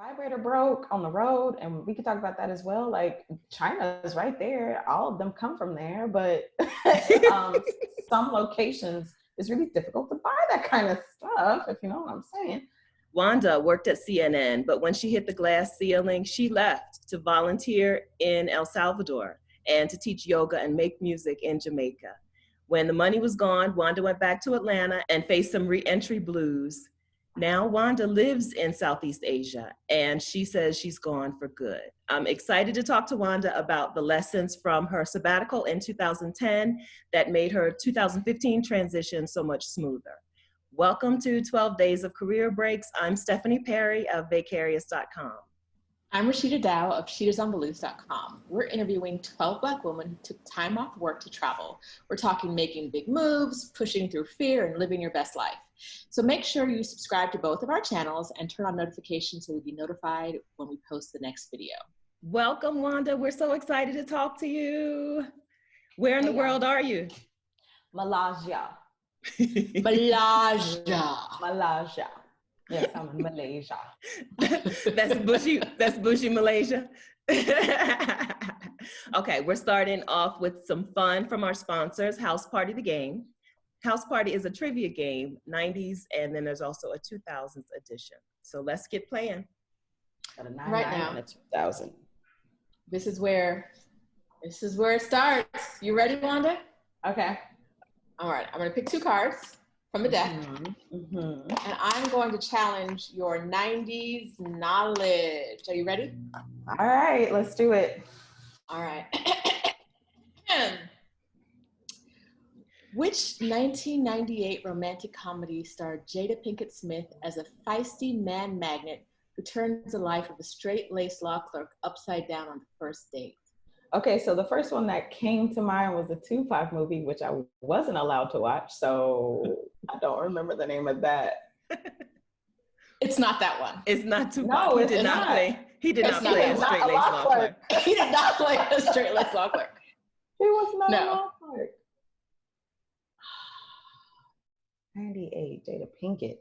vibrator broke on the road, and we could talk about that as well. Like China is right there. All of them come from there, but some locations it's really difficult to buy that kind of stuff, if you know what I'm saying. Wanda worked at CNN, but when she hit the glass ceiling, she left to volunteer in El Salvador and to teach yoga and make music in Jamaica. When the money was gone, Wanda went back to Atlanta and faced some re-entry blues. Now Wanda lives in Southeast Asia, and she says she's gone for good. I'm excited to talk to Wanda about the lessons from her sabbatical in 2010 that made her 2015 transition so much smoother. Welcome to 12 Days of Career Breaks. I'm Stephanie Perry of Vicarious.com. I'm ROSHIDA DOWE of sheetasonballoons.com. We're interviewing 12 Black women who took time off work to travel. We're talking making big moves, pushing through fear, and living your best life. So make sure you subscribe to both of our channels and turn on notifications so you'll be notified when we post the next video. Welcome, Wanda. We're so excited to talk to you. Where in the world are you? Malaysia. Malaysia. Yes, I'm in Malaysia. That's bushy Malaysia. Okay, we're starting off with some fun from our sponsors, House Party the Game. House Party is a trivia game, 90s, and then there's also a 2000s edition. So let's get playing. Got a 99 Right now. and a 2000. This is where it starts. You ready, Wanda? Okay. All right, I'm gonna pick two cards from the deck, and I'm going to challenge your 90s knowledge. Are you ready? All right, let's do it. All right. Which 1998 romantic comedy starred Jada Pinkett Smith as a feisty man magnet who turns the life of a straight-laced law clerk upside down on the first date? Okay, so the first one that came to mind was the Tupac movie, which I wasn't allowed to watch, so I don't remember the name of that. It's not that one. It's not Tupac. No, He did not play a straight-laced law clerk. He did not play a straight-laced law clerk. He was not No. a law clerk. 98, Jada Pinkett.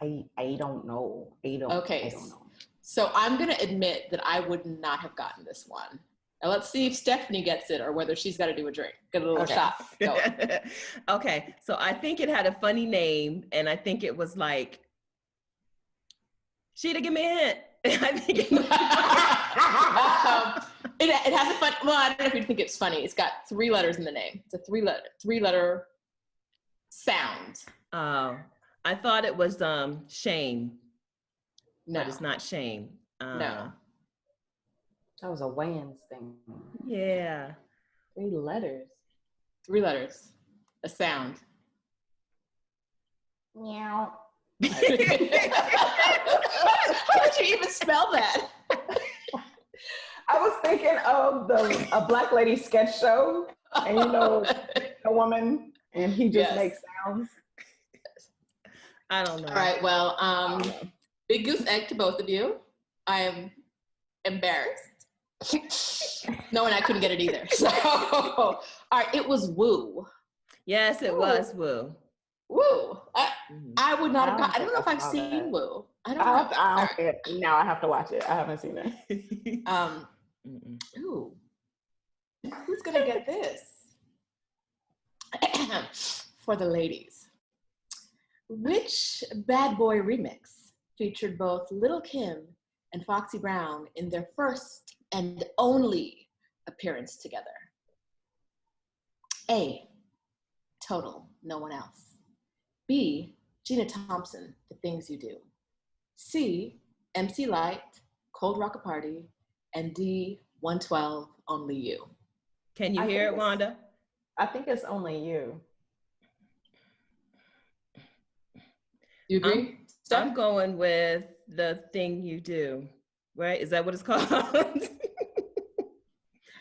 I don't know. Okay. I don't know. So I'm going to admit that I would not have gotten this one. Now let's see if Stephanie gets it or whether she's got to do a drink. Get a little shot. Go. Okay, so I think it had a funny name, and I think it was like, Sheeta, give me a hint. I think it has a fun, well, I don't know if you think it's funny. It's got 3 letters in the name. It's a three-letter sound. Oh, I thought it was shame. No. But it's not shame. No. That was a Wayans thing. Yeah. 3 letters. 3 letters. A sound. Meow. How did you even spell that? I was thinking of a Black Lady sketch show, and you know, a woman, and he just makes sounds. I don't know. All right, well, big goose egg to both of you. I am embarrassed. No, and I couldn't get it either. So, all right, it was woo. Yes, it was woo. Woo. I would not have got, I don't know if I've seen woo. I don't know. Now I have to watch it. I haven't seen it. Ooh. Who's gonna get this? For the ladies. Which Bad Boy remix featured both Lil' Kim and Foxy Brown in their first and only appearance together? A, Total, No One Else. B, Gina Thompson, The Things You Do. C, MC Light, Cold Rock a Party. And D, 112, Only You. Can you hear it, Wanda? I think it's Only You. You agree? I'm going with The Thing You Do, right? Is that what it's called?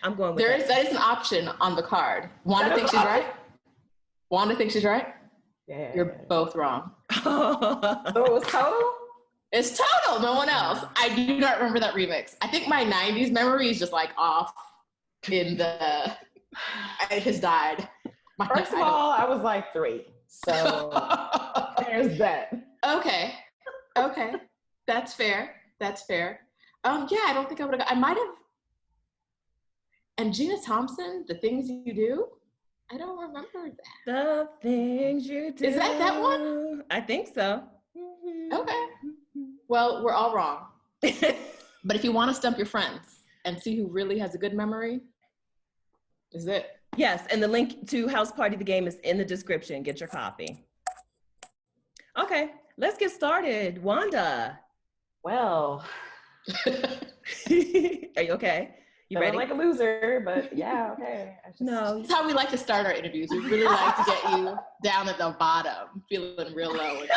I'm going with that is an option on the card. Wanda thinks she's right? Wanda thinks she's right? Yeah. You're both wrong. So it was Total? It's Total, No One Else. I do not remember that remix. I think my 90s memory is just like off in the, it has died. First of all, I was like 3. So there's that. Okay. That's fair. That's fair. Yeah, I don't think I would have. I might have. And Gina Thompson, The Things You Do. I don't remember that. The things you do. Is that one? I think so. Okay. Well, we're all wrong. But if you want to stump your friends and see who really has a good memory, is it? Yes, and the link to House Party the Game is in the description. Get your copy. Okay, let's get started. Wanda. Well, Are you okay? You ready? like a loser, but yeah, okay. No. That's how we like to start our interviews. We really like to get you down at the bottom, feeling real low, and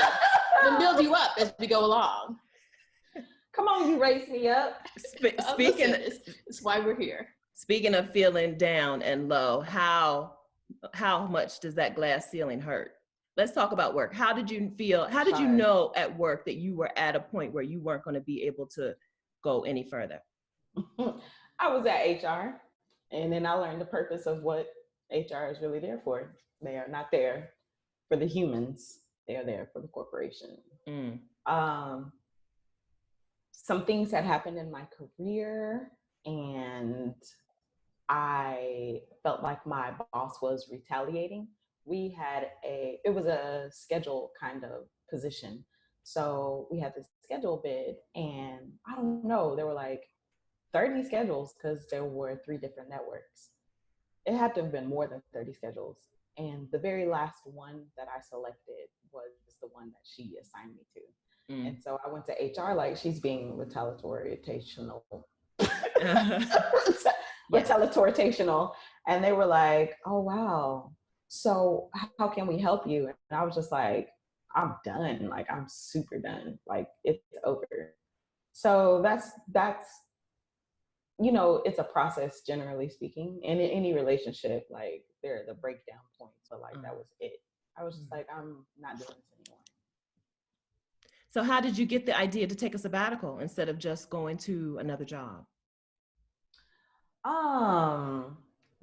then build you up as we go along. Come on, you raise me up. Speaking, it's why we're here. Speaking of feeling down and low, how much does that glass ceiling hurt? Let's talk about work. How did you feel? How did you know at work that you were at a point where you weren't going to be able to go any further? I was at HR, and then I learned the purpose of what HR is really there for. They are not there for the humans. They are there for the corporation. Some things had happened in my career, and I felt like my boss was retaliating. It was a schedule kind of position. So we had this schedule bid, and I don't know, there were like 30 schedules because there were 3 different networks. It had to have been more than 30 schedules. And the very last one that I selected was the one that she assigned me to. And so I went to HR like she's being retaliational. Retaliational. And they were like, oh, wow. So how can we help you? And I was just like, I'm done. Like, I'm super done. Like, it's over. So that's, you know, it's a process, generally speaking. And in any relationship, like, there are the breakdown points, but like, that was it. I was just like, I'm not doing this anymore. So how did you get the idea to take a sabbatical instead of just going to another job?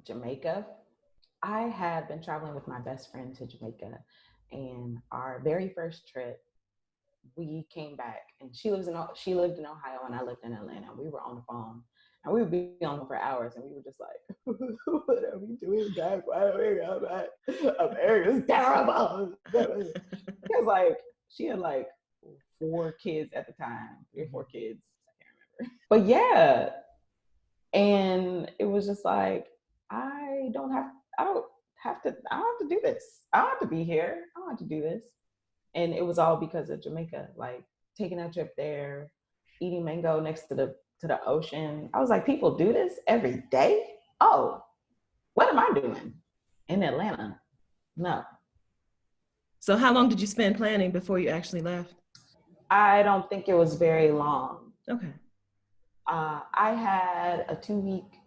Jamaica. I had been traveling with my best friend to Jamaica, and our very first trip, we came back, and she lived in Ohio and I lived in Atlanta. We were on the phone, and we would be on for hours, and we were just like, what are we doing back? Why are we going back? America's terrible. Because like, she had like 4 kids at the time, 3 or 4 kids, I can't remember. But yeah, and it was just like, I don't have to do this. I don't have to be here. I don't have to do this. And it was all because of Jamaica, like taking that trip there, eating mango next to the ocean. I was like, people do this every day? Oh, what am I doing in Atlanta? No. So how long did you spend planning before you actually left? I don't think it was very long. Okay. I had a 2-week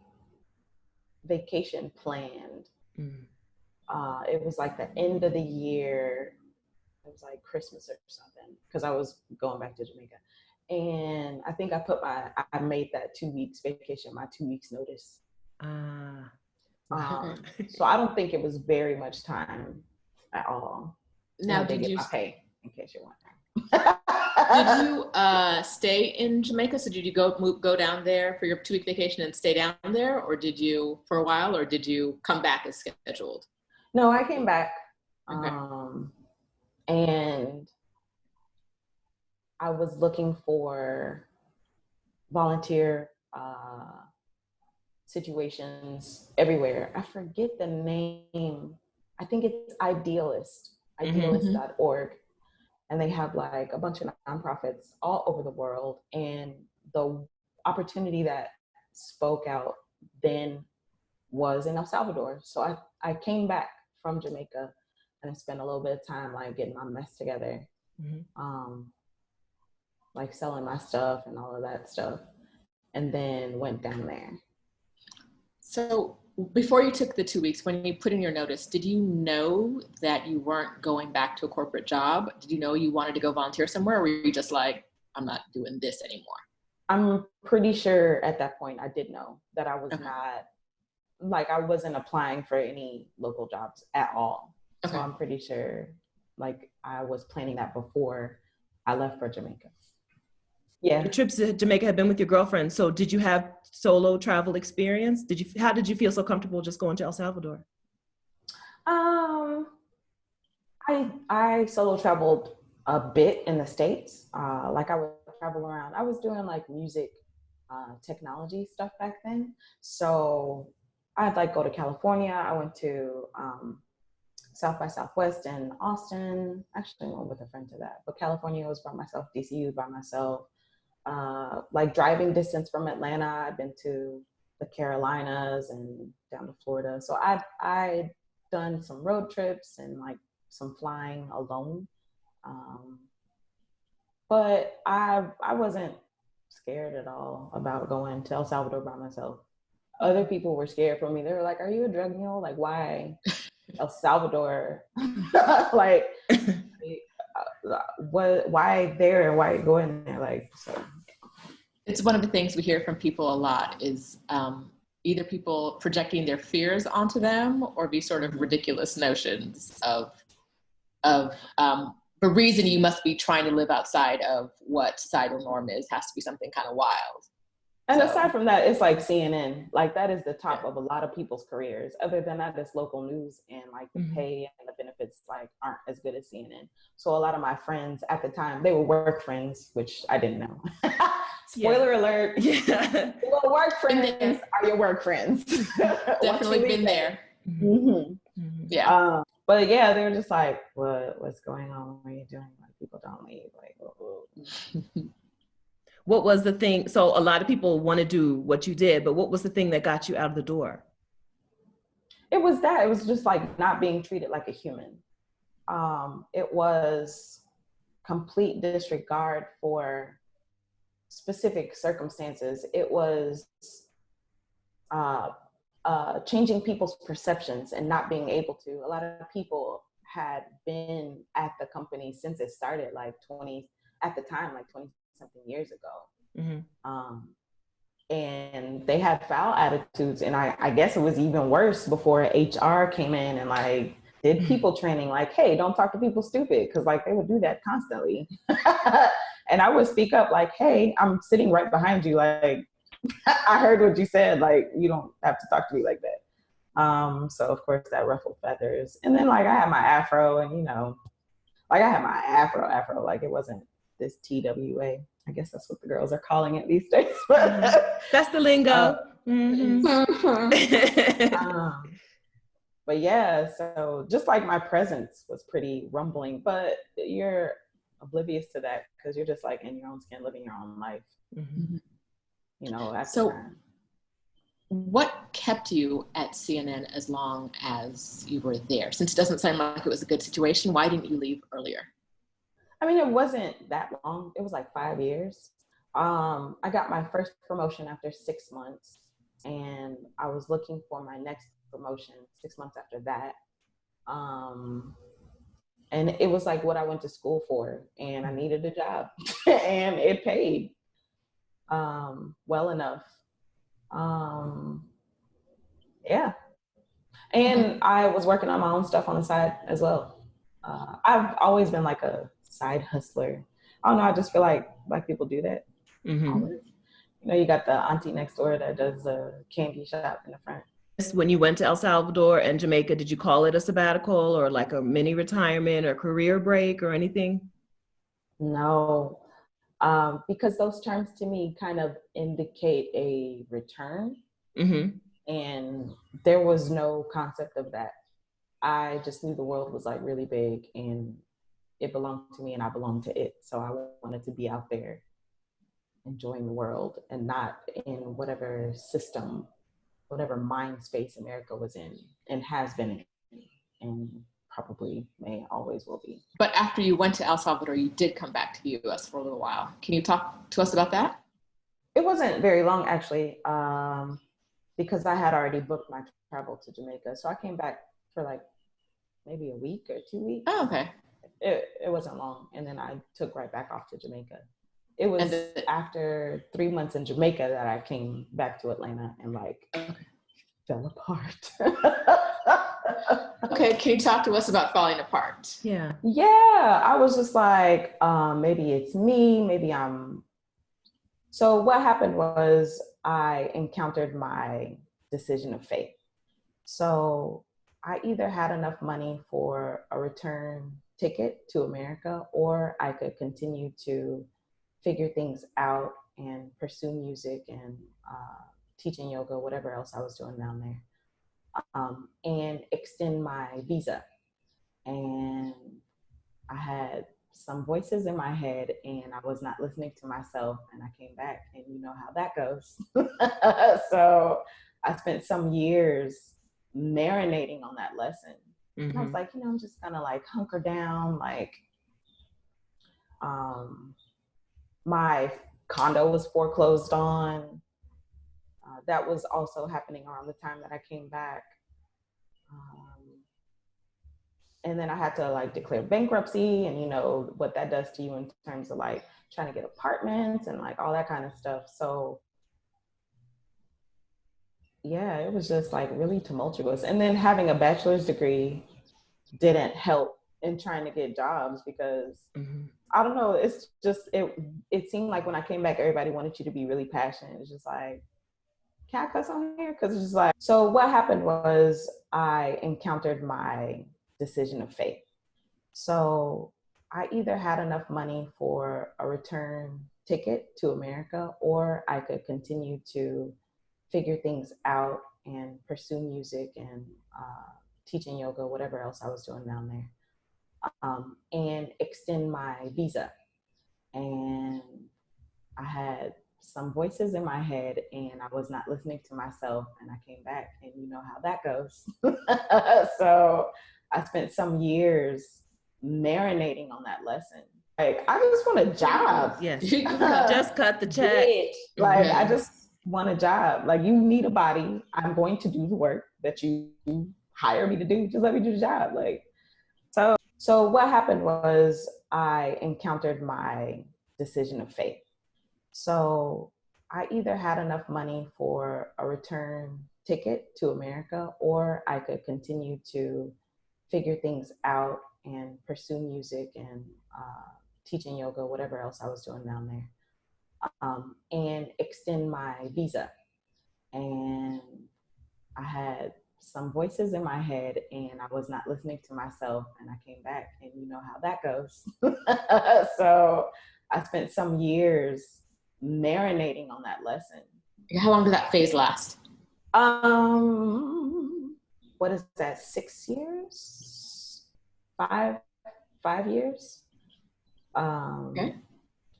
vacation planned. It was like the end of the year. It was like Christmas or something, because I was going back to Jamaica. And I think I made that 2 weeks vacation my 2 weeks notice. So I don't think it was very much time at all. Now, did you my pay, in case you're wondering? Did you stay in Jamaica? So did you go down there for your 2-week vacation and stay down there, or did you for a while, or did you come back as scheduled? No, I came back. Okay. And I was looking for volunteer situations everywhere. I forget the name. I think it's idealist.org. And they have like a bunch of nonprofits all over the world. And the opportunity that spoke out then was in El Salvador. So I came back from Jamaica and I spent a little bit of time like getting my mess together, like selling my stuff and all of that stuff, and then went down there. So before you took the 2 weeks, when you put in your notice, did you know that you weren't going back to a corporate job? Did you know you wanted to go volunteer somewhere, or were you just like, I'm not doing this anymore? I'm pretty sure at that point I did know that I was not, like, I wasn't applying for any local jobs at all. Okay. So I'm pretty sure like I was planning that before I left for Jamaica. Yeah. Your trips to Jamaica have been with your girlfriend. So did you have solo travel experience? How did you feel so comfortable just going to El Salvador? I solo traveled a bit in the States. Like I would travel around. I was doing like music, technology stuff back then. So I'd like go to California. I went to South by Southwest in Austin. Actually, I went with a friend to that. But California was by myself. DCU by myself. Like driving distance from Atlanta, I've been to the Carolinas and down to Florida. So I'd done some road trips and like some flying alone. But I wasn't scared at all about going to El Salvador by myself. Other people were scared for me. They were like, "Are you a drug mule? Like, why El Salvador? Like, what? Why there? Why going there? Like, so." It's one of the things we hear from people a lot is either people projecting their fears onto them or these sort of ridiculous notions of the reason you must be trying to live outside of what societal norm is has to be something kind of wild. And aside from that, it's like CNN, like that is the top of a lot of people's careers. Other than that, it's local news, and like the pay and the benefits like aren't as good as CNN. So a lot of my friends at the time, they were work friends, which I didn't know. Spoiler alert. Yeah. Well, work friends are your work friends. Definitely been there. Yeah. But yeah, they were just like, what's going on? What are you doing? Like, people don't leave. Like, What was the thing? So a lot of people want to do what you did, but what was the thing that got you out of the door? It was that. It was just like not being treated like a human. It was complete disregard for specific circumstances. It was changing people's perceptions and not being able to. A lot of people had been at the company since it started, like 20 something years ago. And they had foul attitudes. And I guess it was even worse before HR came in and like did people training, like, hey, don't talk to people stupid. Cause like they would do that constantly. And I would speak up like, hey, I'm sitting right behind you. Like, I heard what you said. Like, you don't have to talk to me like that. So of course that ruffled feathers. And then like I had my afro and, you know, like I had my afro, like it wasn't this TWA. I guess that's what the girls are calling it these days. That's the lingo. But yeah, so just like my presence was pretty rumbling, but you're oblivious to that because you're just like in your own skin, living your own life. You know, so what kept you at CNN as long as you were there? Since it doesn't sound like it was a good situation, why didn't you leave earlier? I mean, it wasn't that long. It was like 5 years. I got my first promotion after 6 months, and I was looking for my next promotion 6 months after that. And it was like what I went to school for, and I needed a job and it paid well enough. Yeah. And I was working on my own stuff on the side as well. I've always been like a side hustler. I don't know, I just feel like Black people do that. You know, you got the auntie next door that does a candy shop in the front. When you went to El Salvador and Jamaica, did you call it a sabbatical or like a mini retirement or career break or anything? No, because those terms to me kind of indicate a return. And there was no concept of that. I just knew the world was like really big and it belonged to me and I belonged to it. So I wanted to be out there enjoying the world and not in whatever system, whatever mind space America was in and has been in and probably may always will be. But after you went to El Salvador, you did come back to the US for a little while. Can you talk to us about that? It wasn't very long actually, because I had already booked my travel to Jamaica. So I came back for like maybe a week or 2 weeks. Oh, okay. It wasn't long. And then I took right back off to Jamaica. It was after 3 months in Jamaica that I came back to Atlanta and like fell apart. Okay, can you talk to us about falling apart? Yeah, I was just like, maybe it's me, maybe I'm So what happened was I encountered my decision of faith. So I either had enough money for a return ticket to America, or I could continue to figure things out and pursue music and teaching yoga, whatever else I was doing down there, and extend my visa. And I had some voices in my head and I was not listening to myself, and I came back, and you know how that goes. So I spent some years marinating on that lesson. And I was like, I'm just gonna like hunker down. Like, my condo was foreclosed on. That was also happening around the time that I came back. And then I had to like declare bankruptcy, and you know what that does to you in terms of like trying to get apartments and like all that kind of stuff. So yeah, it was just like really tumultuous. And then having a bachelor's degree didn't help in trying to get jobs because I don't know, it's just, it seemed like when I came back, everybody wanted you to be really passionate. It's just like, can I cuss on here? Because it's just like, so what happened was I encountered my decision of faith. So I either had enough money for a return ticket to America, or I could continue to figure things out and pursue music and teaching yoga, whatever else I was doing down there, and extend my visa. And I had some voices in my head and I was not listening to myself, and I came back, and you know how that goes. So I spent some years marinating on that lesson. Like, I just want a job. Yes. Just cut the check. Like, I just want a job. Like, you need a body. I'm going to do the work that you hire me to do. Just let me do the job. Like, so what happened was I encountered my decision of faith. So I either had enough money for a return ticket to America, or I could continue to figure things out and pursue music and teaching yoga, whatever else I was doing down there, and extend my visa. And I had some voices in my head and I was not listening to myself, and I came back, and you know how that goes. So I spent some years marinating on that lesson. How long did that phase last? What is that, 6 years? Five years? Okay.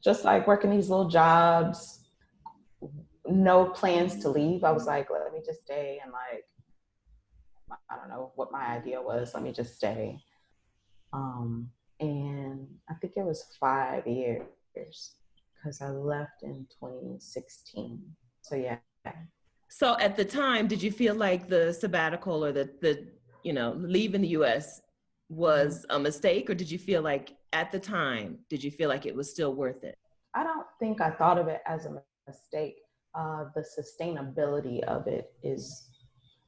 Just like working these little jobs, no plans to leave. I was like, let me just stay, and like, I don't know what my idea was. Let me just stay. And I think it was 5 years because I left in 2016. So yeah. So at the time, did you feel like the sabbatical or the leaving the US was a mistake, or did you feel like at the time, did you feel like it was still worth it? I don't think I thought of it as a mistake. The sustainability of it is,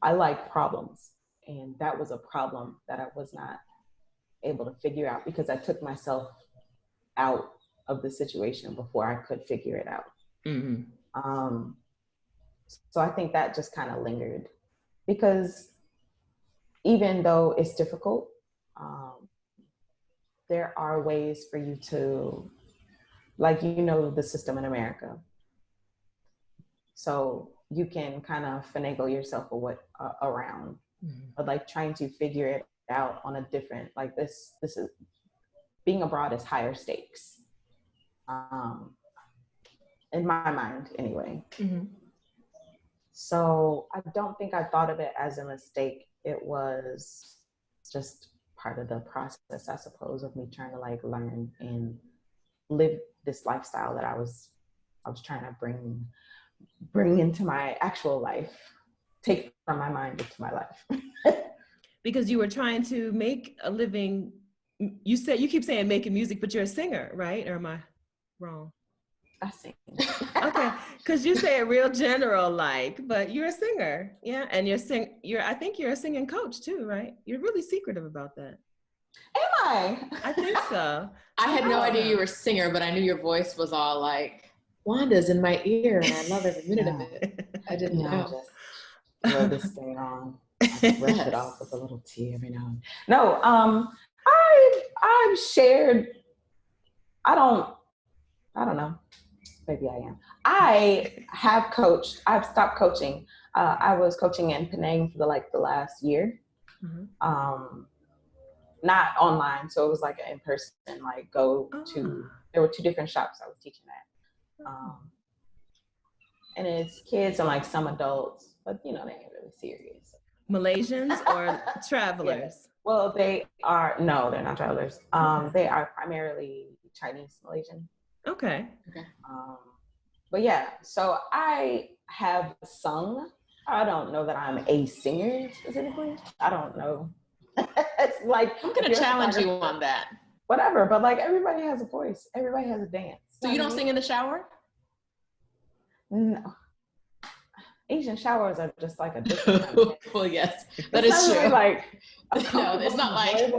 I like problems, and that was a problem that I was not able to figure out because I took myself out of the situation before I could figure it out. So I think that just kind of lingered, because even though it's difficult, there are ways for you to, like, the system in America. So you can kind of finagle yourself around, but like trying to figure it out on a different, like this is, being abroad is higher stakes, in my mind anyway. So I don't think I thought of it as a mistake. It was just part of the process, I suppose, of me trying to like learn and live this lifestyle that I was trying to bring into my actual life, take from my mind into my life. Because you were trying to make a living. You keep saying making music, but you're a singer, right? Or am I wrong? I sing. Okay, because you say it real general, like, but you're a singer, yeah, and I think you're a singing coach too, right? You're really secretive about that. Am I? I think so. I had no idea you were a singer, but I knew your voice was all like Wanda's in my ear and I love every minute of it. I didn't know. Just throw this thing on. I brush it off with a little tea every now and then. No, I've shared, I don't know. Maybe I am. I have coached. I've stopped coaching. I was coaching in Penang for the last year. Mm-hmm. Not online, so it was like in person. Like there were 2 different shops I was teaching at, and it's kids and like some adults, but they ain't really serious. Malaysians or travelers? Yeah. Well, they're not travelers. They are primarily Chinese Malaysian. Okay. But yeah, so I have sung. I don't know that I'm a singer specifically. I don't know. It's like, I'm gonna challenge you on that. Whatever, but like everybody has a voice. Everybody has a dance. So you don't sing in the shower? No. Asian showers are just like a different kind of well, yes, that is true. Really like no, it's not like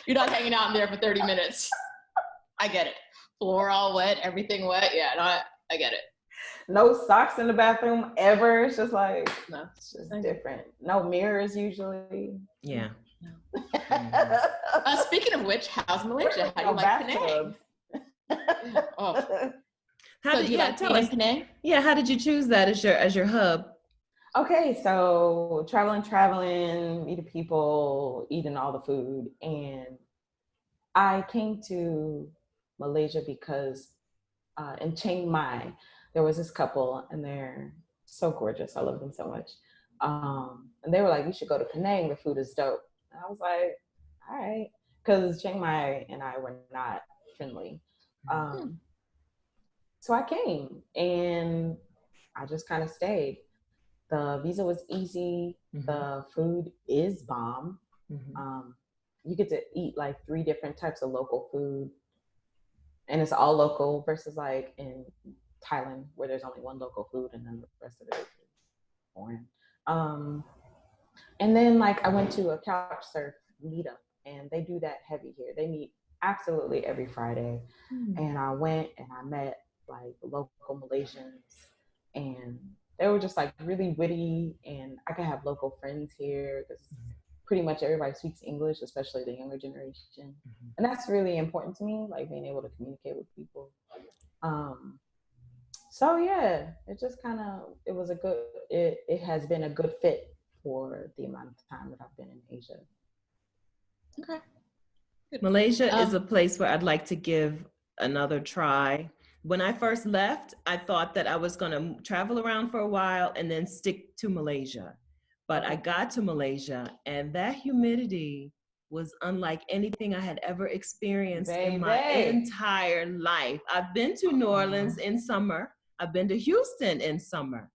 you're not hanging out in there for 30 minutes. I get it. Floor all wet, everything wet. Yeah, no, I get it. No socks in the bathroom ever. It's just like, no, it's just different. No mirrors usually. Yeah. No. Speaking of which, how's Malaysia? How do you like Penang? How did you like Penang? Yeah, how did you choose that as your hub? Okay, so traveling, meeting people, eating all the food, and I came to Malaysia because in Chiang Mai there was this couple, and they're so gorgeous. I love them so much. And they were like, "You should go to Penang. The food is dope." And I was like, "All right," because Chiang Mai and I were not friendly. So I came and I just kind of stayed. The visa was easy. Mm-hmm. The food is bomb. Mm-hmm. You get to eat like 3 different types of local food, and it's all local versus like in Thailand where there's only 1 local food and then the rest of it is foreign. And then like I went to a couch surf meetup, and they do that heavy here. They meet absolutely every Friday. And I went and I met like local Malaysians, and they were just like really witty, and I could have local friends here because pretty much everybody speaks English, especially the younger generation. And that's really important to me, like being able to communicate with people. So yeah, it just kind of, it has been a good fit for the amount of time that I've been in Asia. Okay. Malaysia is a place where I'd like to give another try. When I first left, I thought that I was going to travel around for a while and then stick to Malaysia. But I got to Malaysia, and that humidity was unlike anything I had ever experienced in my entire life. I've been to New Orleans in summer. I've been to Houston in summer.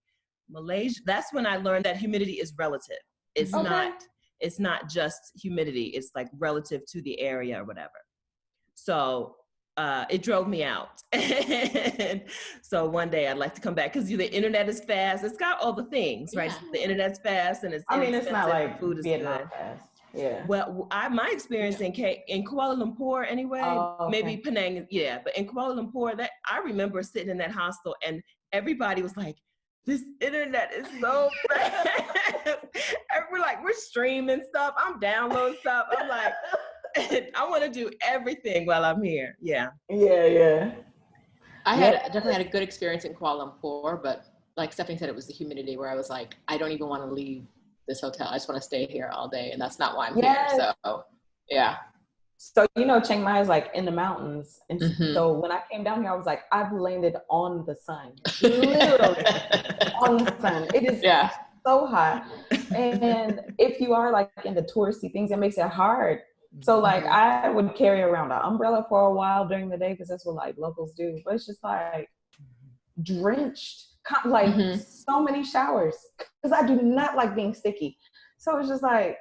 Malaysia, that's when I learned that humidity is relative. It's not just humidity. It's like relative to the area or whatever. So it drove me out. And so one day I'd like to come back because the internet is fast. It's got all the things, right? Yeah. The internet's fast and it's it's not like food is Vietnam fast. Yeah. Well, my experience in Kuala Lumpur anyway, maybe Penang, yeah, but in Kuala Lumpur, that I remember sitting in that hostel and everybody was like, "This internet is so fast." And we're streaming stuff. I'm downloading stuff. I'm like, I want to do everything while I'm here. Yeah. Yeah. I definitely had a good experience in Kuala Lumpur, but like Stephanie said, it was the humidity where I was like, I don't even want to leave this hotel. I just want to stay here all day, and that's not why I'm here. So, yeah. So Chiang Mai is like in the mountains, and so when I came down here, I was like, I've landed on the sun, literally on the sun. It is so hot, and if you are like into touristy things, it makes it hard. So like I would carry around an umbrella for a while during the day because that's what like locals do. But it's just like drenched, like so many showers because I do not like being sticky. So it's just like,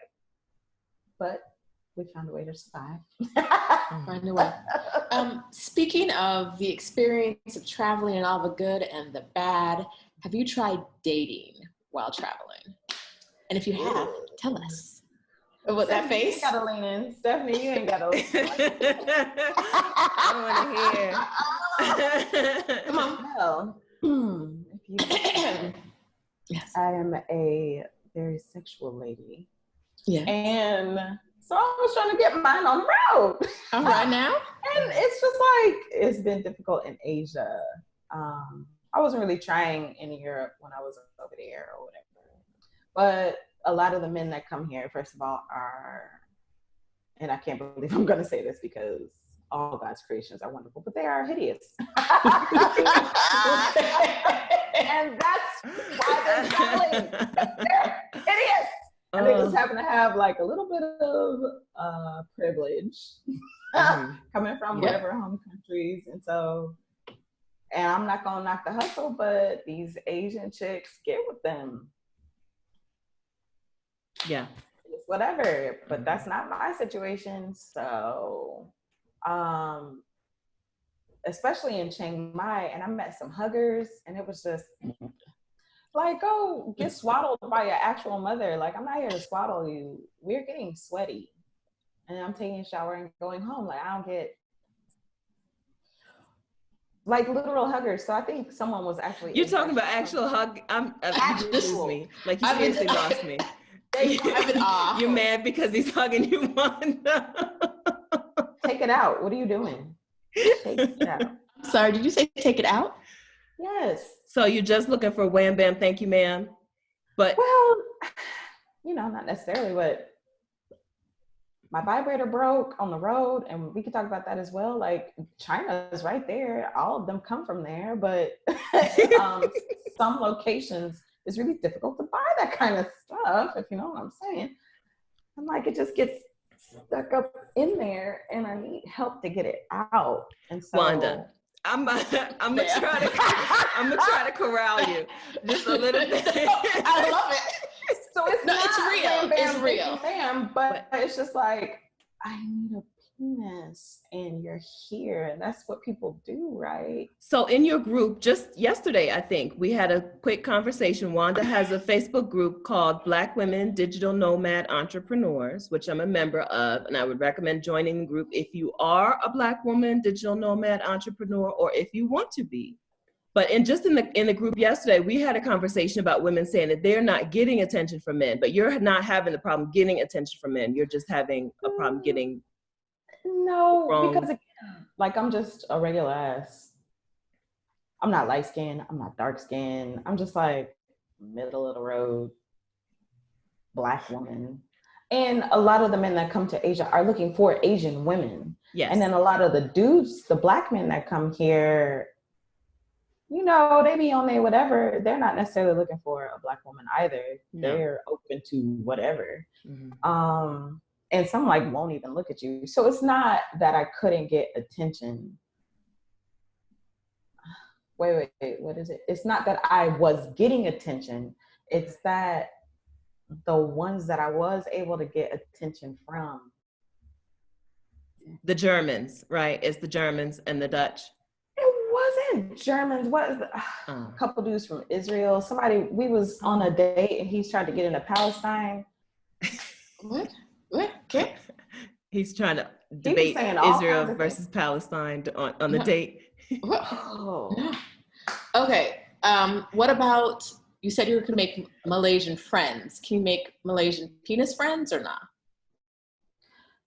but we found a way to survive. Find a way. Speaking of the experience of traveling and all the good and the bad, have you tried dating while traveling? And if you have, tell us. With that face? You ain't gotta lean in. Stephanie, you ain't gotta lean in. I want to hear. Come on. Well, if you Yes. I am a very sexual lady. Yeah. And so I was trying to get mine on the road. All right now. And it's just like, it's been difficult in Asia. I wasn't really trying in Europe when I was over there or whatever. But a lot of the men that come here, first of all, are, and I can't believe I'm going to say this because all God's creations are wonderful, but they are hideous. And that's why they're selling. They're hideous. And they just happen to have like a little bit of privilege coming from whatever home countries. And so, and I'm not going to knock the hustle, but these Asian chicks get with them. Yeah. It's whatever, but that's not my situation. So, especially in Chiang Mai, and I met some huggers, and it was just like, go get swaddled by your actual mother. Like, I'm not here to swaddle you. We're getting sweaty, and I'm taking a shower and going home. Like, I don't get like literal huggers. So I think someone was actually. You're talking about actual hug. You lose me. Like, you seriously lost me. You're mad because he's hugging you, Wanda. Take it out. What are you doing? Take it out. Sorry, did you say take it out? Yes. So you're just looking for wham bam, thank you, ma'am. But well, you know, not necessarily, but my vibrator broke on the road, and we could talk about that as well. Like, China is right there. All of them come from there, but some locations it's really difficult to buy that kind of stuff, if you know what I'm saying. I'm like, it just gets stuck up in there, and I need help to get it out. And so, Wanda, I'm gonna try to corral you just a little bit. I love it. So it's not it's real. It's real, ma'am. But it's just like, I need a penis, and you're here, and that's what people do, right? So in your group, just yesterday, I think we had a quick conversation. Wanda has a Facebook group called Black Women Digital Nomad Entrepreneurs, which I'm a member of, and I would recommend joining the group if you are a Black woman digital nomad entrepreneur, or if you want to be. But in the group yesterday, we had a conversation about women saying that they're not getting attention from men, but you're not having the problem getting attention from men. You're just having a problem getting. No, because again, like, I'm just a regular ass. I'm not light skinned. I'm not dark skinned. I'm just like middle of the road Black woman. And a lot of the men that come to Asia are looking for Asian women. Yes. And then a lot of the dudes, the Black men that come here, you know, they be on there, whatever. They're not necessarily looking for a Black woman either. No. They're open to whatever. Mm-hmm. And some like won't even look at you. So it's not that I couldn't get attention. Wait, what is it? It's not that I was getting attention. It's that the ones that I was able to get attention from. The Germans, right? It's the Germans and the Dutch. It wasn't Germans. What is a couple dudes from Israel. We was on a date and he's trying to get into Palestine. What? Okay. He's trying to debate Israel versus Palestine on the date. Oh. Okay. What about, you said you were going to make Malaysian friends. Can you make Malaysian penis friends or not?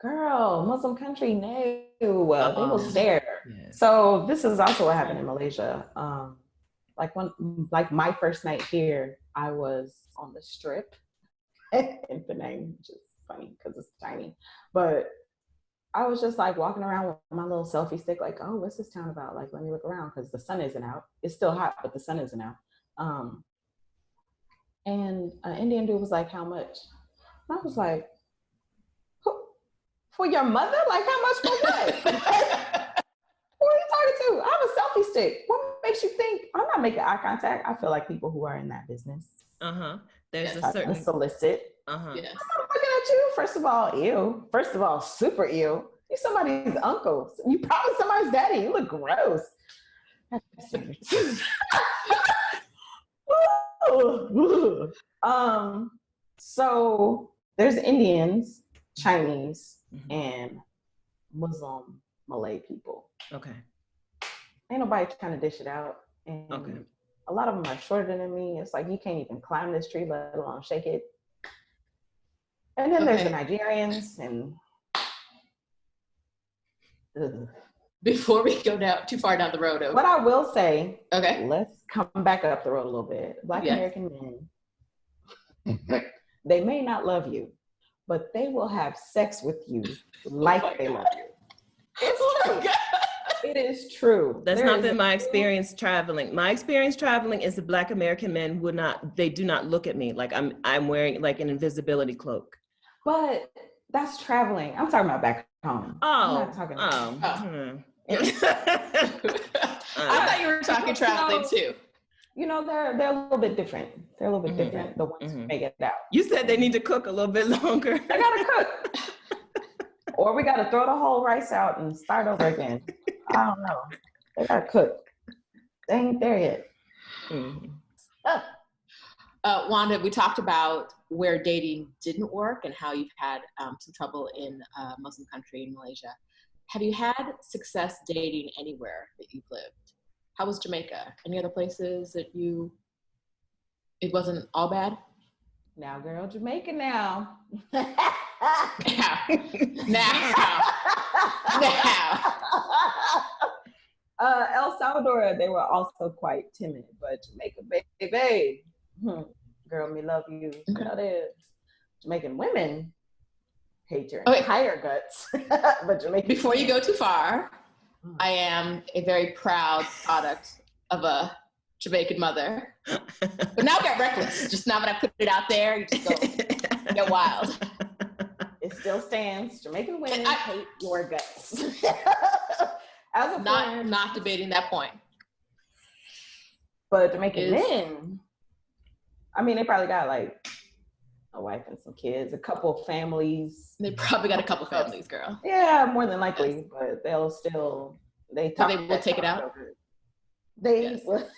Girl, Muslim country, no. They will stare. Yes. So this is also what happened in Malaysia. Like my first night here, I was on the Strip in Penang, which is funny because it's tiny, but I was just like walking around with my little selfie stick, like, oh, what's this town about? Like, let me look around because the sun isn't out. It's still hot, but the sun isn't out. And an Indian dude was like, how much? And I was like, for your mother? Like, how much for what? Who are you talking to? I have a selfie stick. What makes you think? I'm not making eye contact. I feel like people who are in that business. There's a certain solicit. Yes. I'm looking at you. First of all, ew. First of all, super ew. You're somebody's uncle. You probably somebody's daddy. You look gross. So there's Indians Chinese, and Muslim Malay people. Okay. Ain't nobody trying to dish it out. And a lot of them are shorter than me. It's like, you can't even climb this tree, let alone shake it. And then there's the Nigerians and before we go down too far down the road. What I will say, let's come back up the road a little bit. Black American men, they may not love you, but they will have sex with you like they love you. It's true. It is true. That's not been my experience traveling. My experience traveling is the Black American men do not look at me like I'm wearing like an invisibility cloak. But that's traveling. I'm talking about back home. I'm not talking about I thought you were talking traveling too. You know, they're a little bit different. They're a little bit different. The ones who make it out. You said they need to cook a little bit longer. They gotta cook. Or we gotta throw the whole rice out and start over again. I don't know. They gotta cook. They ain't there yet. Wanda, we talked about where dating didn't work and how you've had some trouble in a Muslim country in Malaysia. Have you had success dating anywhere that you've lived? How was Jamaica? Any other places that it wasn't all bad? Now, girl, Jamaica now. El Salvador, they were also quite timid, but Jamaica, baby, girl, me love you. You know, the Jamaican women hate your entire guts, but Jamaican. Before you go too far, I am a very proud product of a Jamaican mother. But now I got reckless. Just now that I put it out there, you just go get wild. It still stands. Jamaican women hate your guts. As a not debating that point. But Jamaican men, I mean, they probably got like a wife and some kids, a couple families. They probably got a couple families, girl. Yeah, more than likely, but they'll still, they will take it out. They will.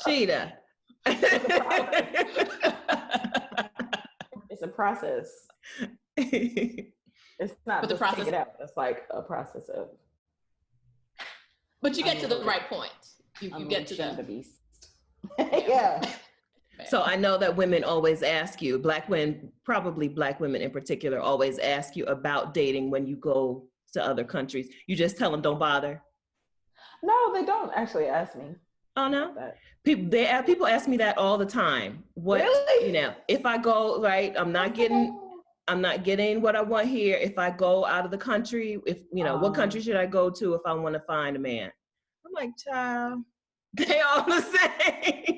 Sheeta. It's a process. It's not just take it out. It's like a process of. But you get to the right point. You get to the beast. Yeah. So I know that women always ask you, Black women, probably Black women in particular, always ask you about dating when you go to other countries. You just tell them don't bother. No, they don't actually ask me. Oh no, people ask me that all the time. What, really? You know, if I go right, I'm not getting what I want here. If I go out of the country, if you know, what country should I go to if I want to find a man? I'm like, child, they all the same.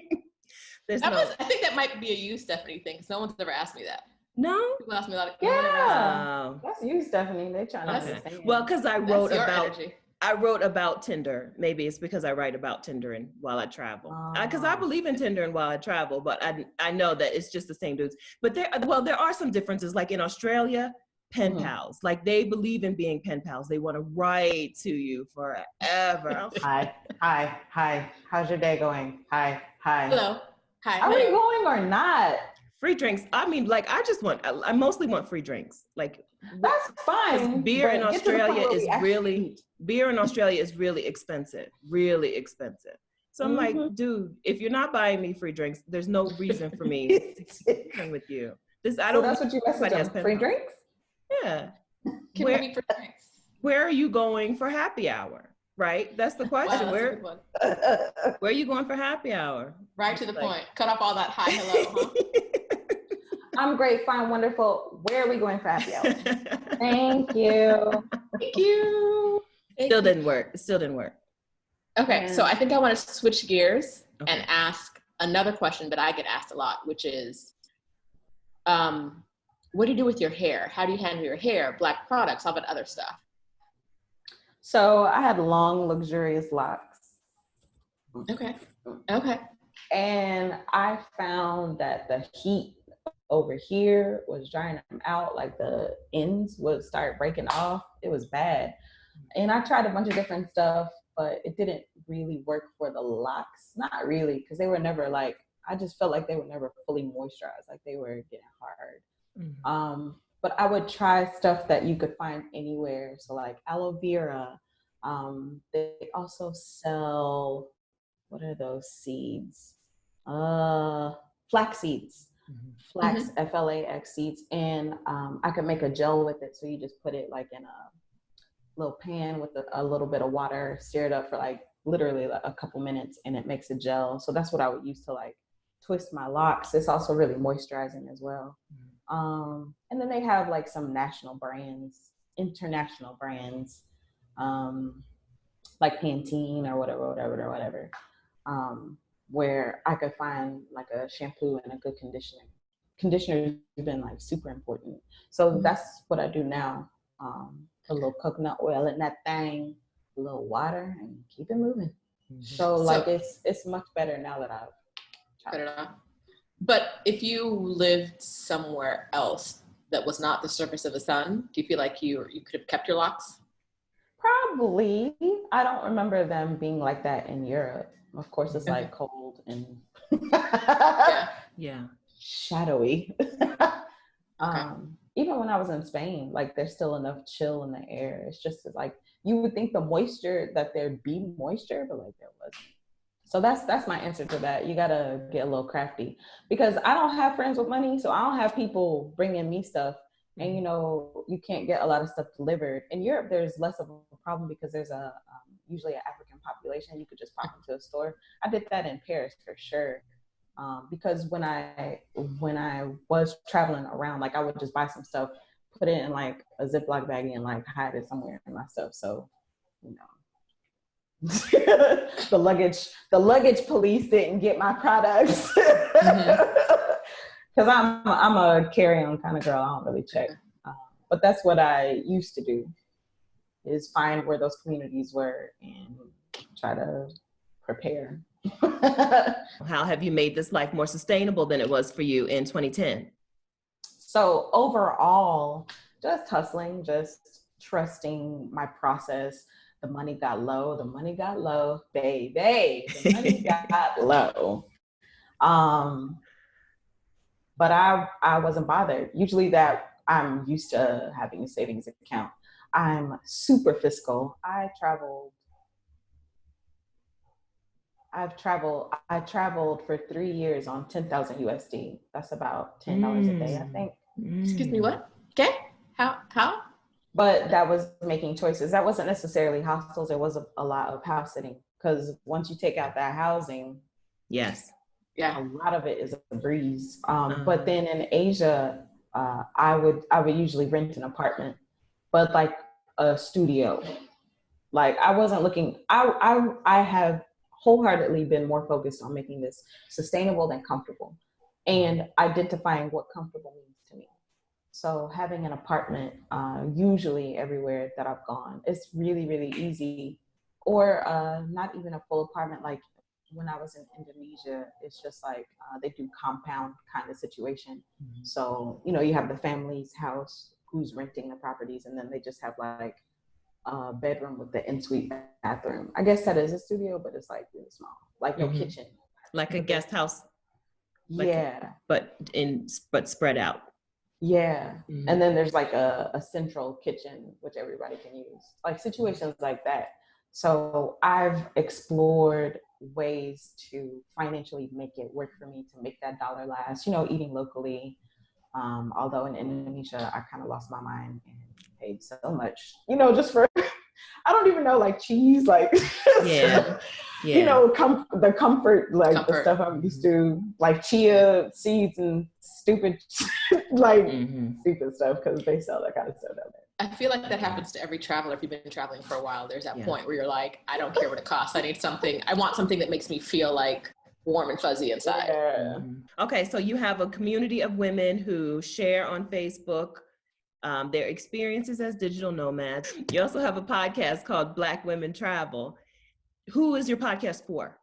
I think that might be a you, Stephanie thing, because no one's ever asked me that. No? People ask me a lot of that's you, Stephanie. They're trying to understand. Well, because I wrote about Tinder. Maybe it's because I write about Tinder and while I travel. Because I believe in Tinder and while I travel, but I know that it's just the same dudes. But there are some differences. Like in Australia, pen pals. Like they believe in being pen pals. They want to write to you forever. Hi. How's your day going? Hi. Hello. Hi. Are we going or not? Free drinks. I mean, like I mostly want free drinks. Like that's fine. Beer in Australia is really expensive. Really expensive. So I'm like, dude, if you're not buying me free drinks, there's no reason for me to hang with you. That's what you message them. Free drinks? Yeah. Where are you going for happy hour? Right? That's the question. Where are you going for happy hour? Right to the point. Cut off all that hi, hello, huh? I'm great, fine, wonderful. Where are we going for happy hour? Thank you. Thank you. Still didn't work. Okay, so I think I want to switch gears and ask another question that I get asked a lot, which is, what do you do with your hair? How do you handle your hair? Black products, all that other stuff. So I had long, luxurious locks. Okay. And I found that the heat over here was drying them out. Like the ends would start breaking off. It was bad. And I tried a bunch of different stuff, but it didn't really work for the locks. Not really, because they were never like I just felt like they were never fully moisturized, like they were getting hard. Mm-hmm. But I would try stuff that you could find anywhere. So like aloe vera. They also sell, what are those seeds? Flax seeds. Flax, Mm-hmm. FLAX seeds. And I could make a gel with it. So you just put it like in a little pan with a little bit of water, stir it up for like literally like a couple minutes, and it makes a gel. So that's what I would use to like twist my locks. It's also really moisturizing as well. And then they have like some national brands, international brands, like Pantene or whatever, where I could find like a shampoo and a good conditioner. Conditioner has been like super important. So that's what I do now. A little coconut oil in that thing, a little water, and keep it moving. So like it's much better now that I've tried it. But if you lived somewhere else that was not the surface of the sun, do you feel like you could have kept your locks? Probably. I don't remember them being like that in Europe. Of course, it's like cold and yeah, shadowy. Even when I was in Spain, like there's still enough chill in the air. It's just like you would think the moisture that there'd be moisture, but like there wasn't. So that's my answer to that. You gotta get a little crafty because I don't have friends with money, so I don't have people bringing me stuff. And you know, you can't get a lot of stuff delivered. In Europe, there's less of a problem because there's a usually an African population. You could just pop into a store. I did that in Paris for sure. Because when I was traveling around, like I would just buy some stuff, put it in like a Ziploc baggie and like hide it somewhere in my stuff. So, you know, the luggage police didn't get my products. Because I'm a carry-on kind of girl. I don't really check. But that's what I used to do, is find where those communities were and try to prepare. How have you made this life more sustainable than it was for you in 2010? So overall, just hustling, just trusting my process. The money got low, baby. The money got low. But I wasn't bothered. Usually that I'm used to having a savings account. I'm super fiscal. I traveled for 3 years on 10,000 USD. That's about $10 a day, I think. Excuse me, what? Okay. How? But that was making choices. That wasn't necessarily hostels. There was a lot of house sitting because once you take out that housing, yes, a lot of it is a breeze. But then in Asia, I would usually rent an apartment, but like a studio. Like I wasn't looking. I have wholeheartedly been more focused on making this sustainable than comfortable, and identifying what comfortable means to me. So having an apartment, usually everywhere that I've gone, it's really, really easy. Or not even a full apartment. Like when I was in Indonesia, it's just like they do compound kind of situation. So, you know, you have the family's house who's renting the properties, and then they just have like a bedroom with the en-suite bathroom. I guess that is a studio, but it's like really small, like no kitchen. Like a guest house. But spread out. Yeah. And then there's like a central kitchen, which everybody can use, like situations like that. So I've explored ways to financially make it work for me to make that dollar last, you know, eating locally. Although in Indonesia, I kind of lost my mind and paid so much, you know, just for, I don't even know, like cheese, like, you know, the comfort, the stuff I'm used to, like chia seeds and stupid, like stupid stuff, because they sell that kind of stuff out there. I feel like that happens to every traveler. If you've been traveling for a while, there's that point where you're like, I don't care what it costs. I want something that makes me feel like warm and fuzzy inside. Yeah. Okay, so you have a community of women who share on Facebook their experiences as digital nomads. You also have a podcast called Black Women Travel. Who is your podcast for?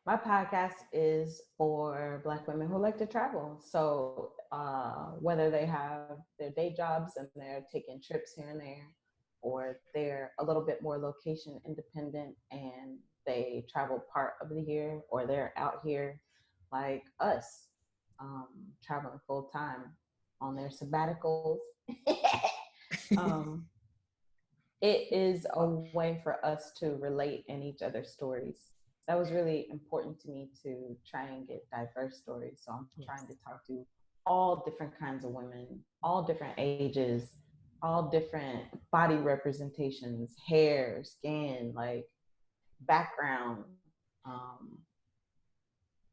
My podcast is for Black women who like to travel. So whether they have their day jobs and they're taking trips here and there, or they're a little bit more location independent and they travel part of the year, or they're out here like us, traveling full time on their sabbaticals. It is a way for us to relate in each other's stories. That was really important to me, to try and get diverse stories. So I'm trying to talk to all different kinds of women, all different ages, all different body representations, hair, skin, like background,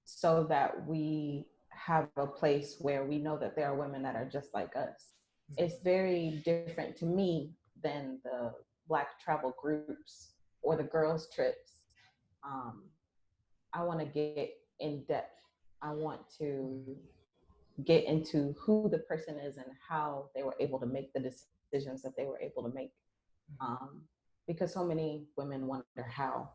so that we have a place where we know that there are women that are just like us. It's very different to me than the Black travel groups or the girls' trips. I want to get in depth. I want to get into who the person is and how they were able to make the decisions that they were able to make. Because so many women wonder how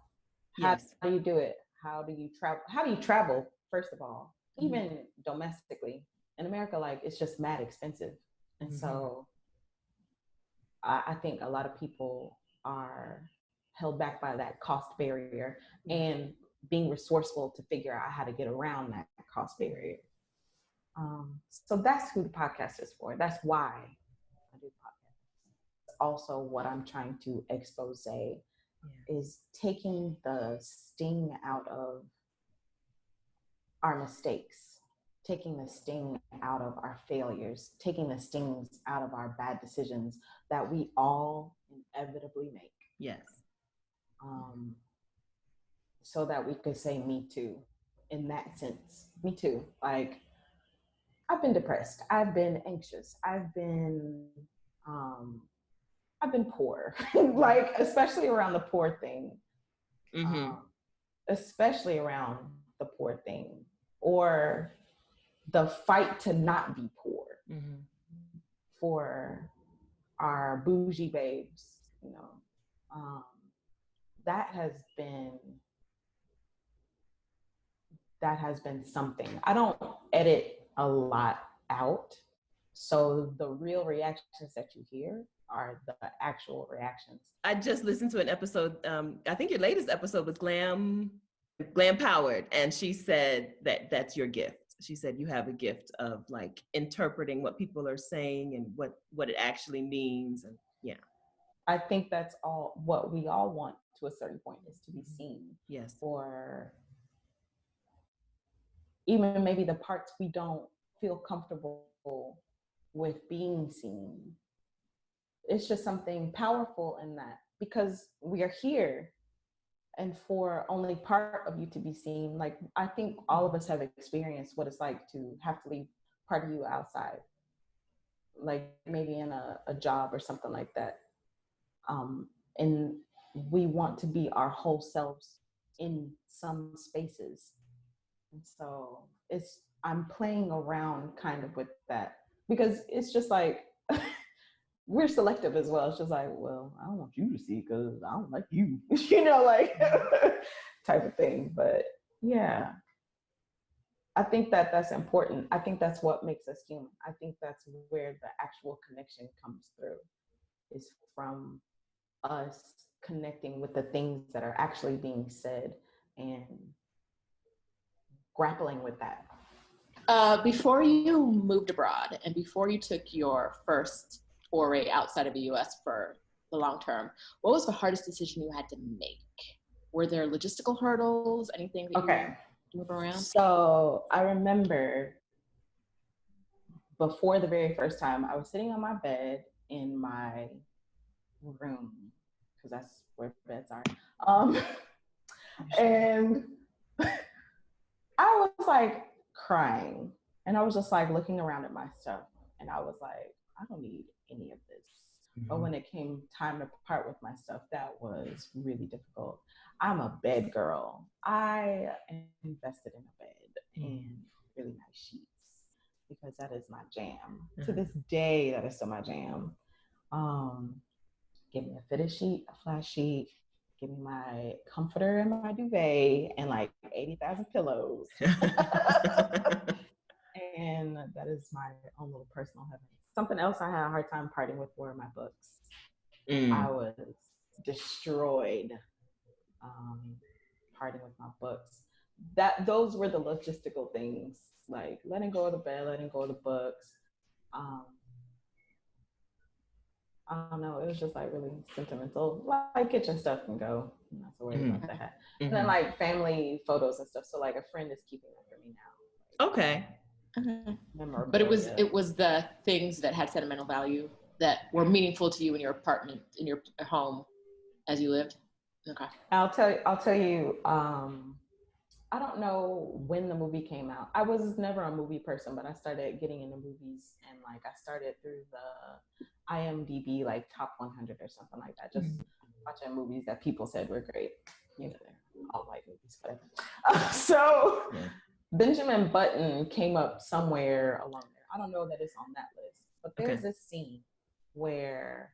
do you do it? How do you travel? How do you travel, first of all, even domestically? In America, like, it's just mad expensive. And so I think a lot of people are held back by that cost barrier and being resourceful to figure out how to get around that cost barrier. So that's who the podcast is for. That's why I do podcasts. Also, what I'm trying to expose is taking the sting out of our mistakes, taking the sting out of our failures, taking the stings out of our bad decisions that we all inevitably make. Yes. So that we could say, me too, in that sense. Me too. Like, I've been depressed. I've been anxious. I've been poor, like, especially around the poor thing. Especially around the poor thing, or the fight to not be poor for our bougie babes, you know. That has been something. I don't edit a lot out, so the real reactions that you hear are the actual reactions. I just listened to an episode, I think your latest episode was Glam Powered, and she said that that's your gift. She said you have a gift of, like, interpreting what people are saying and what it actually means. And I think that's all what we all want to a certain point, is to be seen. Yes. Or even maybe the parts we don't feel comfortable with being seen. It's just something powerful in that, because we are here, and for only part of you to be seen. Like, I think all of us have experienced what it's like to have to leave part of you outside, like maybe in a job or something like that. And we want to be our whole selves in some spaces. And so I'm playing around kind of with that, because it's just like, we're selective as well. It's just like, well, I don't want you to see because I don't like you, you know, like type of thing. But yeah, I think that's important. I think that's what makes us human. I think that's where the actual connection comes through, is from us connecting with the things that are actually being said and grappling with that. Before you moved abroad and before you took your first foray outside of the US for the long term, what was the hardest decision you had to make? Were there logistical hurdles, anything that you had to move around? So I remember before the very first time, I was sitting on my bed in my room, because that's where beds are. And I was like crying, and I was just like looking around at my stuff, and I was like, I don't need any of this. But when it came time to part with my stuff, that was really difficult. I'm a bed girl. I invested in a bed and really nice sheets, because that is my jam. To this day, that is still my jam. Give me a fitted sheet, a flat sheet, give me my comforter and my duvet, and like 80,000 pillows. And that is my own little personal heaven. Something else I had a hard time parting with were my books. I was destroyed parting with my books. those were the logistical things, like letting go of the bed, letting go of the books. I don't know, it was just like really sentimental. Like kitchen stuff can go, I'm not so worried about that. And then like family photos and stuff. So like a friend is keeping them for me now. Okay. But it was the things that had sentimental value that were meaningful to you in your apartment, in your home as you lived. Okay. I'll tell you, I don't know when the movie came out. I was never a movie person, but I started getting into movies, and like I started through the IMDb like top 100 or something like that, just watching movies that people said were great. You know, they're all white movies, but so Benjamin Button came up somewhere along there. I don't know that it's on that list, but there's this scene where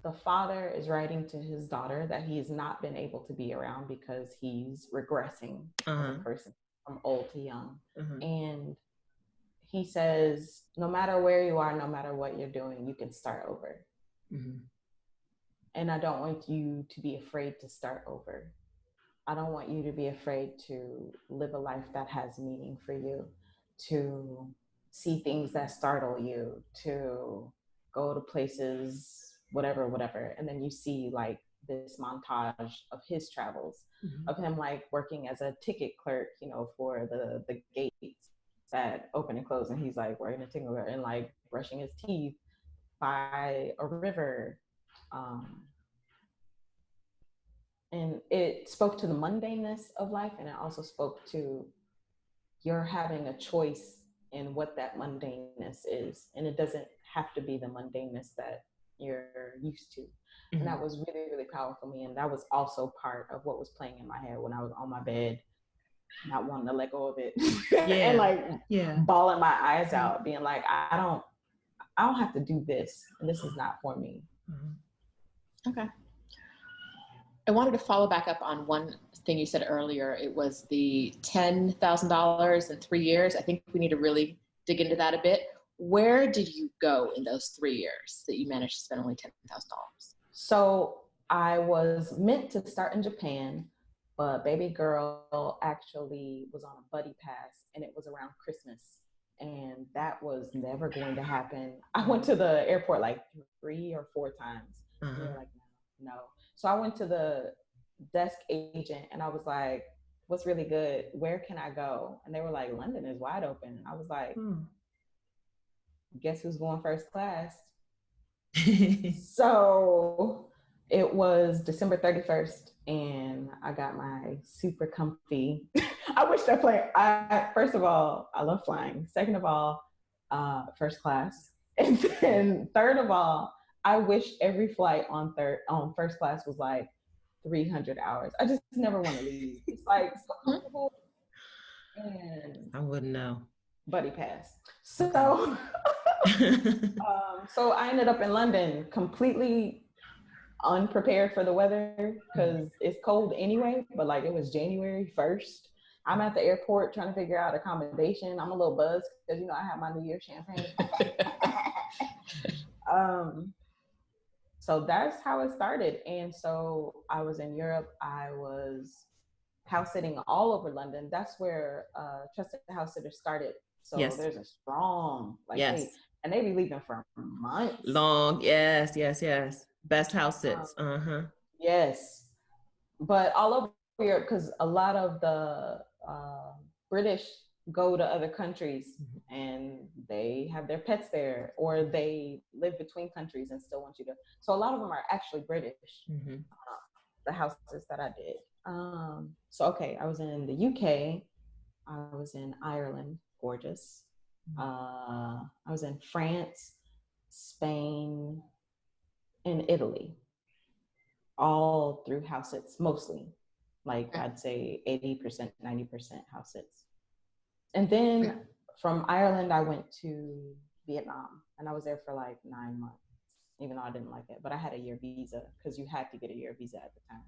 the father is writing to his daughter that he has not been able to be around because he's regressing as a person from old to young. And he says, no matter where you are, no matter what you're doing, you can start over. And I don't want you to be afraid to start over. I don't want you to be afraid to live a life that has meaning for you, to see things that startle you, to go to places, whatever. And then you see like this montage of his travels, of him like working as a ticket clerk, you know, for the gates that open and close. And he's like wearing a ticket and like brushing his teeth by a river. And it spoke to the mundaneness of life, and it also spoke to you're having a choice in what that mundaneness is. And it doesn't have to be the mundaneness that you're used to. And that was really, really powerful for me. And that was also part of what was playing in my head when I was on my bed, not wanting to let go of it. And like bawling my eyes out, being like, I don't have to do this. And this is not for me. Okay. I wanted to follow back up on one thing you said earlier. It was the $10,000 in 3 years. I think we need to really dig into that a bit. Where did you go in those 3 years that you managed to spend only $10,000? So I was meant to start in Japan, but baby girl actually was on a buddy pass, and it was around Christmas. And that was never going to happen. I went to the airport like 3 or 4 times. And they were like, no. So I went to the desk agent and I was like, what's really good? Where can I go? And they were like, London is wide open. And I was like, guess who's going first class? So it was December 31st and I got my super comfy. I wish that plane, first of all, I love flying. Second of all, first class. And then third of all, I wish every flight on first class was like 300 hours. I just never want to leave. It's like so comfortable. And I wouldn't know. Buddy pass. So, so I ended up in London completely unprepared for the weather because it's cold anyway, but like it was January 1st. I'm at the airport trying to figure out accommodation. I'm a little buzzed because, you know, I have my New Year champagne. So that's how it started. And so I was in Europe. I was house sitting all over London. That's where Trusted House Sitter started. So there's a strong, like, and they be leaving for months. Long, yes. Best house sits. Yes. But all over Europe, because a lot of the British go to other countries and they have their pets there, or they live between countries and still want you to. So a lot of them are actually British, the houses that I did. So, okay, I was in the UK. I was in Ireland, gorgeous. I was in France, Spain, and Italy, all through house sits, mostly. Like I'd say 80%, 90% house sits. And then from Ireland, I went to Vietnam, and I was there for like 9 months, even though I didn't like it. But I had a year visa because you had to get a year visa at the time.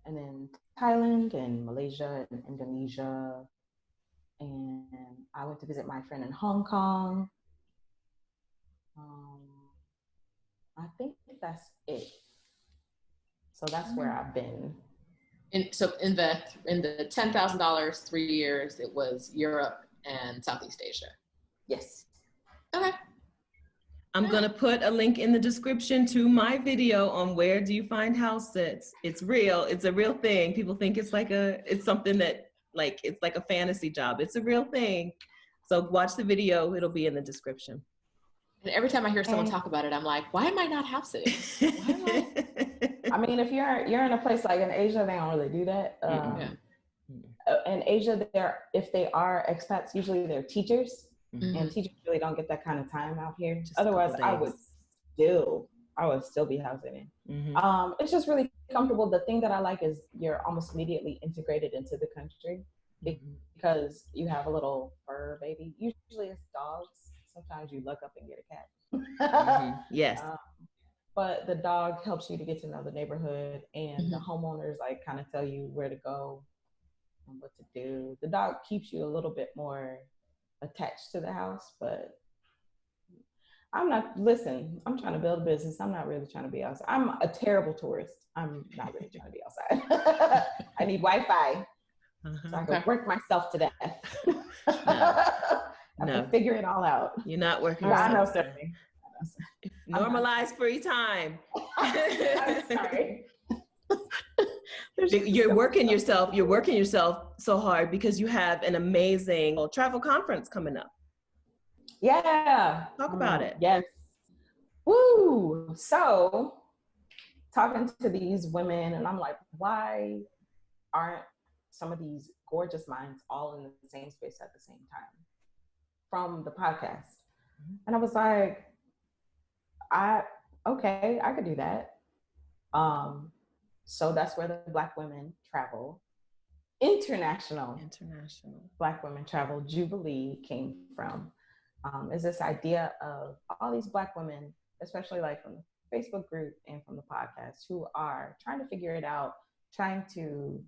And then Thailand and Malaysia and Indonesia. And I went to visit my friend in Hong Kong. I think that's it. So that's where I've been. So in the $10,000 3 years, it was Europe and Southeast Asia. Yes. Okay. I'm going to put a link in the description to my video on where do you find house sits. It's real. It's a real thing. People think it's something that it's like a fantasy job. It's a real thing. So watch the video. It'll be in the description. And every time I hear someone talk about it, I'm like, why am I not house sitting? Why am I mean, if you're in a place like in Asia, they don't really do that. In Asia, if they are expats, usually they're teachers. And teachers really don't get that kind of time out here. Just otherwise I would still be housing in. It's just really comfortable. The thing that I like is you're almost immediately integrated into the country because you have a little fur baby. Usually it's dogs. Sometimes you look up and get a cat. Yes. But the dog helps you to get to know the neighborhood, and the homeowners kind of tell you where to go and what to do. The dog keeps you a little bit more attached to the house, but I'm trying to build a business. I'm not really trying to be outside. I'm a terrible tourist. I'm not really trying to be outside. I need Wi-Fi so I can work myself to death. I can figure it all out. You're not working. I know, Stephanie. Normalize free time. I'm sorry. You're working yourself so hard because you have an amazing travel conference coming up. Yeah. Talk about it. Yes. Woo. So talking to these women, and I'm like, why aren't some of these gorgeous minds all in the same space at the same time from the podcast? And I was like, I could do that. So that's where the Black Women Travel International Black Women Travel Jubilee came from. Is this idea of all these Black women, especially from the Facebook group and from the podcast, who are trying to figure it out, trying to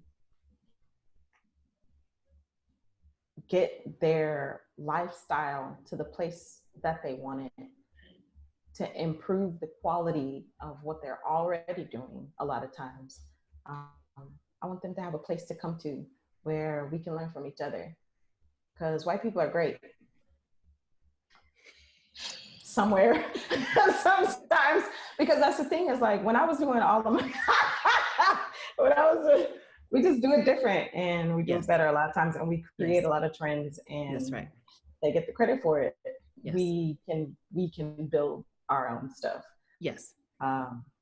get their lifestyle to the place that they want it, to improve the quality of what they're already doing a lot of times. I want them to have a place to come to where we can learn from each other, because white people are great somewhere sometimes, because that's the thing is when I was doing all of my we just do it different, and we do it better a lot of times, and we create a lot of trends, and that's right. They get the credit for it. We can build our own stuff. Yes.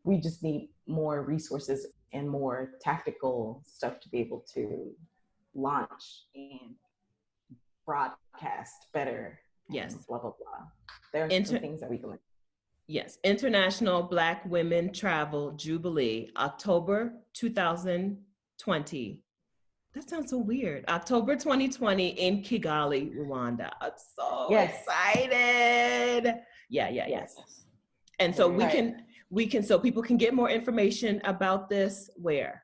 We just need more resources and more tactical stuff to be able to launch and broadcast better. Yes. Blah, blah, blah. There are some things that we can learn. Yes. International Black Women Travel Jubilee, October 2020. That sounds so weird. October 2020 in Kigali, Rwanda. I'm so excited. Yes. And so so people can get more information about this where?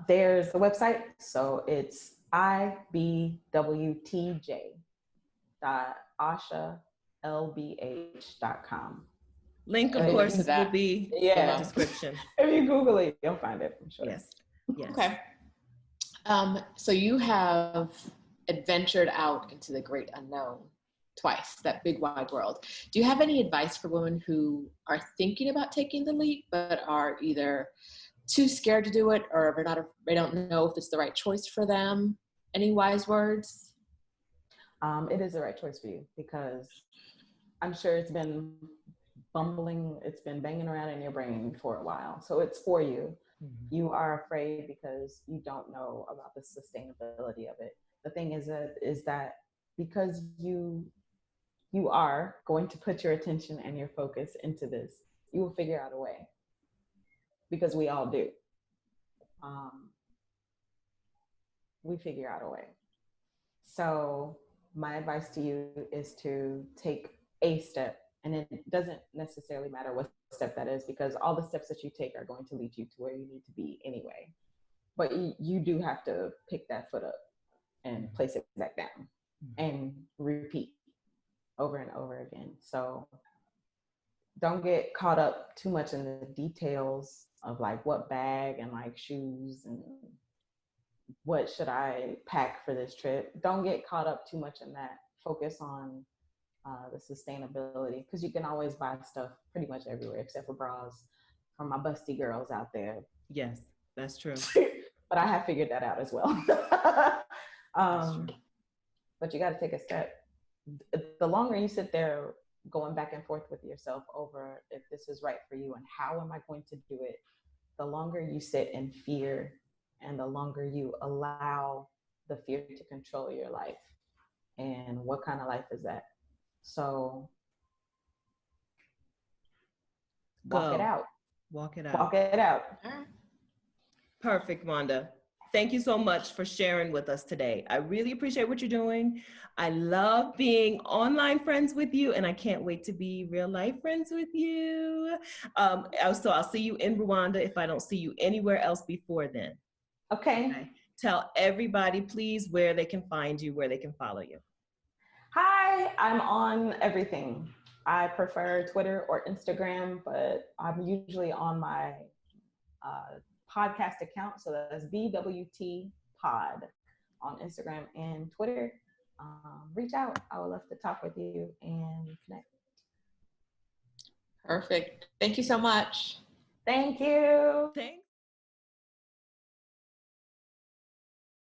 There's the website. So it's ibwt.ashalbh.com. Link, of course, will be in the description. If you Google it, you'll find it, I'm sure. Yes. Okay. So you have adventured out into the great unknown twice, that big wide world. Do you have any advice for women who are thinking about taking the leap, but are either too scared to do it, or they don't know if it's the right choice for them? Any wise words? It is the right choice for you, because I'm sure it's been banging around in your brain for a while. So it's for you. You are afraid because you don't know about the sustainability of it. The thing is that because you are going to put your attention and your focus into this, you will figure out a way, because we all do. We figure out a way. So my advice to you is to take a step, and it doesn't necessarily matter what step that is, because all the steps that you take are going to lead you to where you need to be anyway. But you do have to pick that foot up and place it back down and repeat over and over again. So don't get caught up too much in the details. of like what bag and like shoes and what should I pack for this trip. Don't get caught up too much in that. Focus on the sustainability, because you can always buy stuff pretty much everywhere except for bras from my busty girls out there. Yes, that's true. But I have figured that out as well. That's true. But you got to take a step. The longer you sit there going back and forth with yourself over if this is right for you and how am I going to do it, the longer you sit in fear and the longer you allow the fear to control your life. And what kind of life is that? So walk it out. Walk it out. Walk it out. Perfect, Wanda. Thank you so much for sharing with us today. I really appreciate what you're doing. I love being online friends with you, and I can't wait to be real life friends with you. So I'll see you in Rwanda if I don't see you anywhere else before then. Okay. Tell everybody, please, where they can find you, where they can follow you. Hi, I'm on everything. I prefer Twitter or Instagram, but I'm usually on my podcast account. So that's BWT Pod on Instagram and Twitter. Reach out. I would love to talk with you and connect. Perfect. Thank you so much. Thank you. Thank